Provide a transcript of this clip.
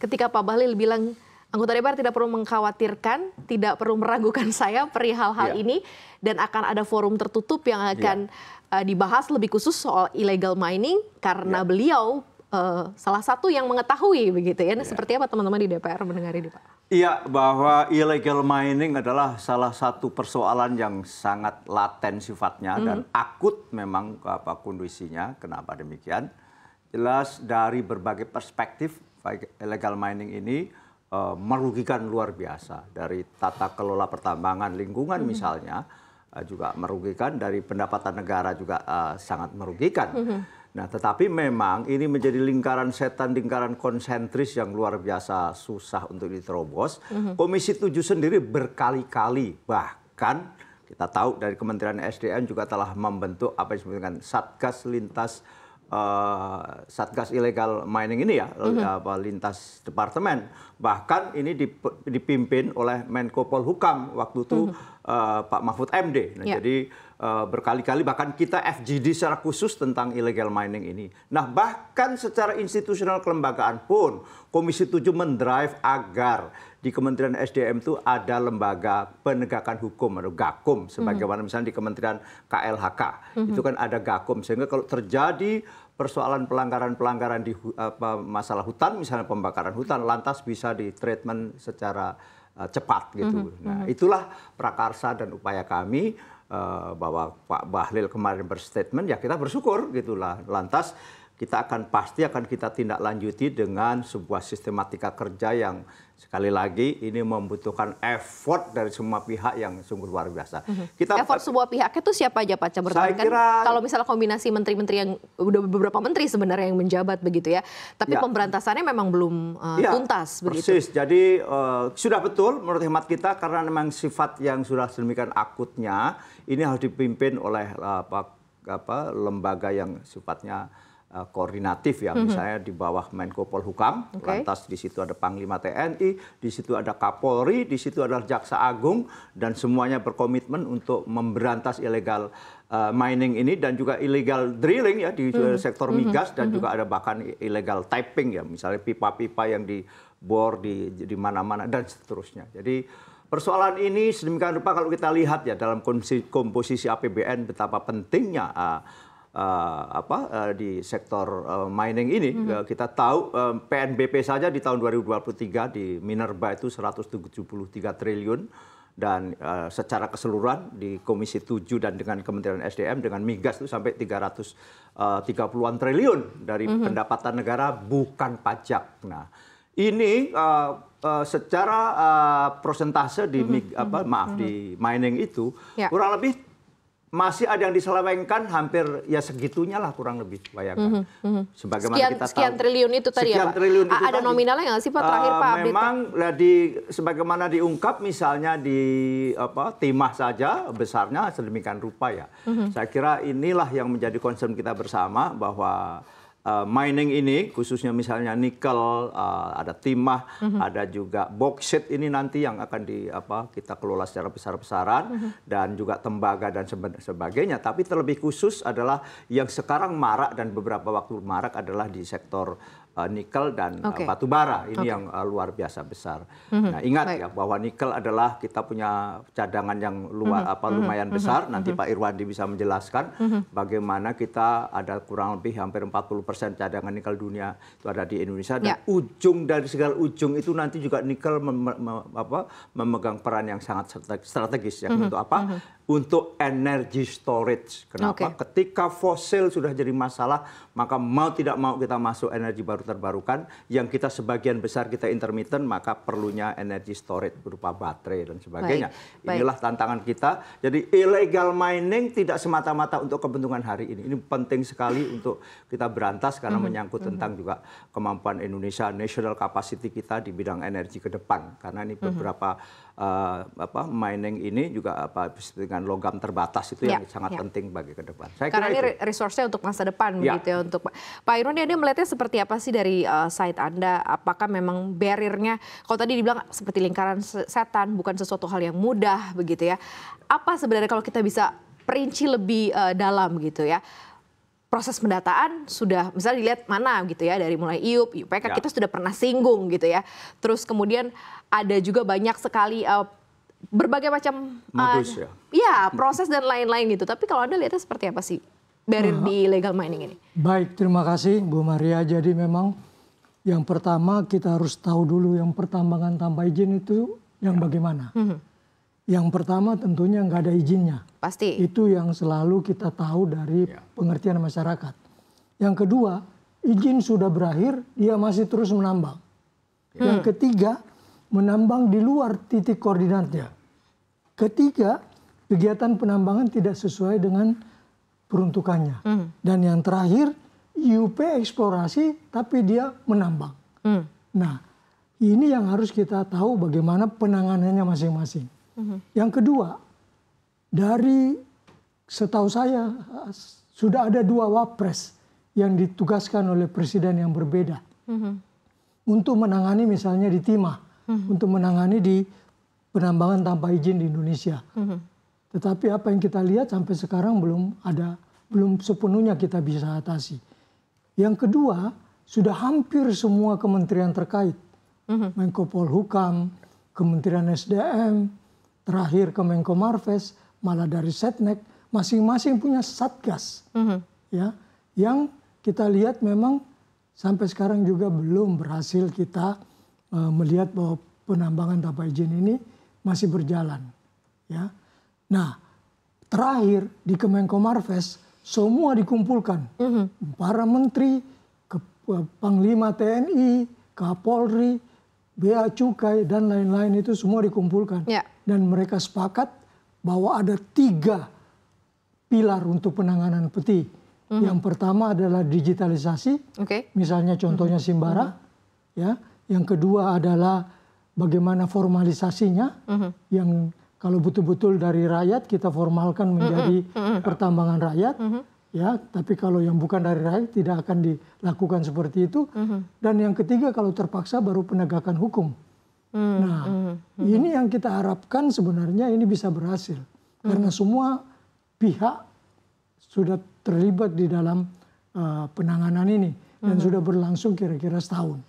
ketika Pak Bahlil bilang anggota DPR tidak perlu mengkhawatirkan, tidak perlu meragukan saya perihal hal ini, dan akan ada forum tertutup yang akan dibahas lebih khusus soal illegal mining karena beliau salah satu yang mengetahui begitu ya. Seperti apa teman-teman di DPR mendengar ini, Pak? Iya, bahwa illegal mining adalah salah satu persoalan yang sangat laten sifatnya dan akut memang kondisinya. Kenapa demikian? Jelas dari berbagai perspektif illegal mining ini merugikan luar biasa. Dari tata kelola pertambangan lingkungan misalnya juga merugikan, dari pendapatan negara juga sangat merugikan. Nah, tetapi memang ini menjadi lingkaran setan, lingkaran konsentris yang luar biasa susah untuk diterobos. Komisi 7 sendiri berkali-kali, bahkan kita tahu dari Kementerian SDM juga telah membentuk apa yang disebut dengan Satgas Illegal Mining ini ya, lintas departemen. Bahkan ini dipimpin oleh Menko Polhukam waktu itu Pak Mahfud MD. Nah, jadi berkali-kali bahkan kita FGD secara khusus tentang illegal mining ini. Nah, bahkan secara institusional kelembagaan pun Komisi 7 mendrive agar di Kementerian SDM itu ada lembaga penegakan hukum atau Gakum, sebagaimana misalnya di Kementerian KLHK. Itu kan ada Gakum, sehingga kalau terjadi persoalan pelanggaran-pelanggaran di masalah hutan, misalnya pembakaran hutan, lantas bisa ditreatment secara cepat gitu. Nah, itulah prakarsa dan upaya kami bahwa Pak Bahlil kemarin berstatement, ya kita bersyukur gitulah. Lantas kita pasti akan kita tindak lanjuti dengan sebuah sistematika kerja yang sekali lagi ini membutuhkan effort dari semua pihak yang sungguh luar biasa. Effort sebuah pihak itu siapa aja Pak Camer? Kalau misalnya kombinasi menteri-menteri yang udah beberapa menteri sebenarnya yang menjabat begitu ya, tapi pemberantasannya memang belum tuntas begitu. Persis. Jadi sudah betul menurut hemat kita, karena memang sifat yang sudah sedemikian akutnya ini harus dipimpin oleh lembaga yang sifatnya koordinatif ya, misalnya di bawah Menko Polhukam, lantas di situ ada Panglima TNI, di situ ada Kapolri, di situ adalah Jaksa Agung, dan semuanya berkomitmen untuk memberantas illegal mining ini dan juga illegal drilling ya di sektor migas, dan juga ada bahkan illegal tapping ya, misalnya pipa-pipa yang dibor di mana-mana dan seterusnya. Jadi persoalan ini sedemikian rupa kalau kita lihat ya dalam komposisi APBN betapa pentingnya di sektor mining ini. Kita tahu PNBP saja di tahun 2023 di Minerba itu 173 triliun, dan secara keseluruhan di Komisi 7 dan dengan Kementerian SDM dengan migas itu sampai 330-an triliun dari pendapatan negara bukan pajak. Nah, ini secara persentase di di mining itu kurang lebih masih ada yang diselewengkan, hampir ya segitunya lah kurang lebih, bayangkan. Sebagaimana kita tahu. Sekian triliun itu tadi ya Pak? Ada nominalnya nggak sih Pak terakhir Pak update? Memang sebagaimana diungkap misalnya di timah saja besarnya sedemikian rupa ya. Saya kira inilah yang menjadi concern kita bersama, bahwa mining ini khususnya misalnya nikel, ada timah, ada juga boksit ini nanti yang akan kita kelola secara besar-besaran, dan juga tembaga dan sebagainya. Tapi terlebih khusus adalah yang sekarang marak dan beberapa waktu marak adalah di sektor nikel dan batu bara. Ini yang luar biasa besar. Nah, ingat ya bahwa nikel adalah kita punya cadangan yang lumayan besar. Nanti Pak Irwandi bisa menjelaskan bagaimana kita ada kurang lebih hampir 40% cadangan nikel dunia itu ada di Indonesia. Dan ujung dari segala ujung itu nanti juga nikel memegang peran yang sangat strategis ya. Untuk apa? Untuk energy storage. Kenapa? Ketika fosil sudah jadi masalah, maka mau tidak mau kita masuk energi baru terbarukan, yang kita sebagian besar kita intermittent, maka perlunya energy storage berupa baterai dan sebagainya. Inilah tantangan kita. Jadi illegal mining tidak semata-mata untuk kepentingan hari ini. Ini penting sekali untuk kita berantas karena menyangkut tentang juga kemampuan Indonesia, national capacity kita di bidang energi ke depan. Karena ini beberapa mining ini juga dengan logam terbatas itu yang sangat penting bagi ke depan. Karena ini resource-nya untuk masa depan begitu ya. Untuk Pak Irwandi, Anda melihatnya seperti apa sih dari side Anda? Apakah memang barrier-nya, kalau tadi dibilang seperti lingkaran setan, bukan sesuatu hal yang mudah begitu ya. Apa sebenarnya kalau kita bisa perinci lebih dalam gitu ya, proses pendataan sudah misalnya dilihat mana gitu ya, dari mulai IUP, IUPK kita sudah pernah singgung gitu ya. Terus kemudian ada juga banyak sekali berbagai macam modus proses dan lain-lain gitu. Tapi kalau Anda lihatnya seperti apa sih barrier di illegal mining ini? Baik, terima kasih Bu Maria. Jadi memang yang pertama kita harus tahu dulu yang pertambangan tanpa izin itu yang bagaimana. Yang pertama tentunya nggak ada izinnya. Pasti. Itu yang selalu kita tahu dari pengertian masyarakat. Yang kedua, izin sudah berakhir, dia masih terus menambang. Yang ketiga, menambang di luar titik koordinatnya. Ketiga, kegiatan penambangan tidak sesuai dengan peruntukannya. Dan yang terakhir, IUP eksplorasi tapi dia menambang. Nah, ini yang harus kita tahu bagaimana penanganannya masing-masing. Yang kedua, dari setahu saya sudah ada 2 wapres yang ditugaskan oleh presiden yang berbeda untuk menangani misalnya di timah, untuk menangani di penambangan tanpa izin di Indonesia. Tetapi apa yang kita lihat sampai sekarang belum sepenuhnya kita bisa atasi. Yang kedua, sudah hampir semua kementerian terkait, Menko Polhukam, Kementerian SDM, terakhir ke Menko Marves, malah dari Setnek, masing-masing punya satgas, ya, yang kita lihat memang sampai sekarang juga belum berhasil kita melihat bahwa penambangan tanpa izin ini masih berjalan, ya. Nah, terakhir di Kemenko Marves semua dikumpulkan, para menteri, Panglima TNI, Kapolri, Bea Cukai dan lain-lain itu semua dikumpulkan. Dan mereka sepakat bahwa ada 3 pilar untuk penanganan peti. Yang pertama adalah digitalisasi, misalnya contohnya Simbara. Ya. Yang kedua adalah bagaimana formalisasinya, yang kalau betul-betul dari rakyat kita formalkan menjadi pertambangan rakyat. Ya, tapi kalau yang bukan dari rakyat tidak akan dilakukan seperti itu. Dan yang ketiga kalau terpaksa baru penegakan hukum. Nah, ini yang kita harapkan sebenarnya ini bisa berhasil. Karena semua pihak sudah terlibat di dalam penanganan ini. Dan sudah berlangsung kira-kira setahun.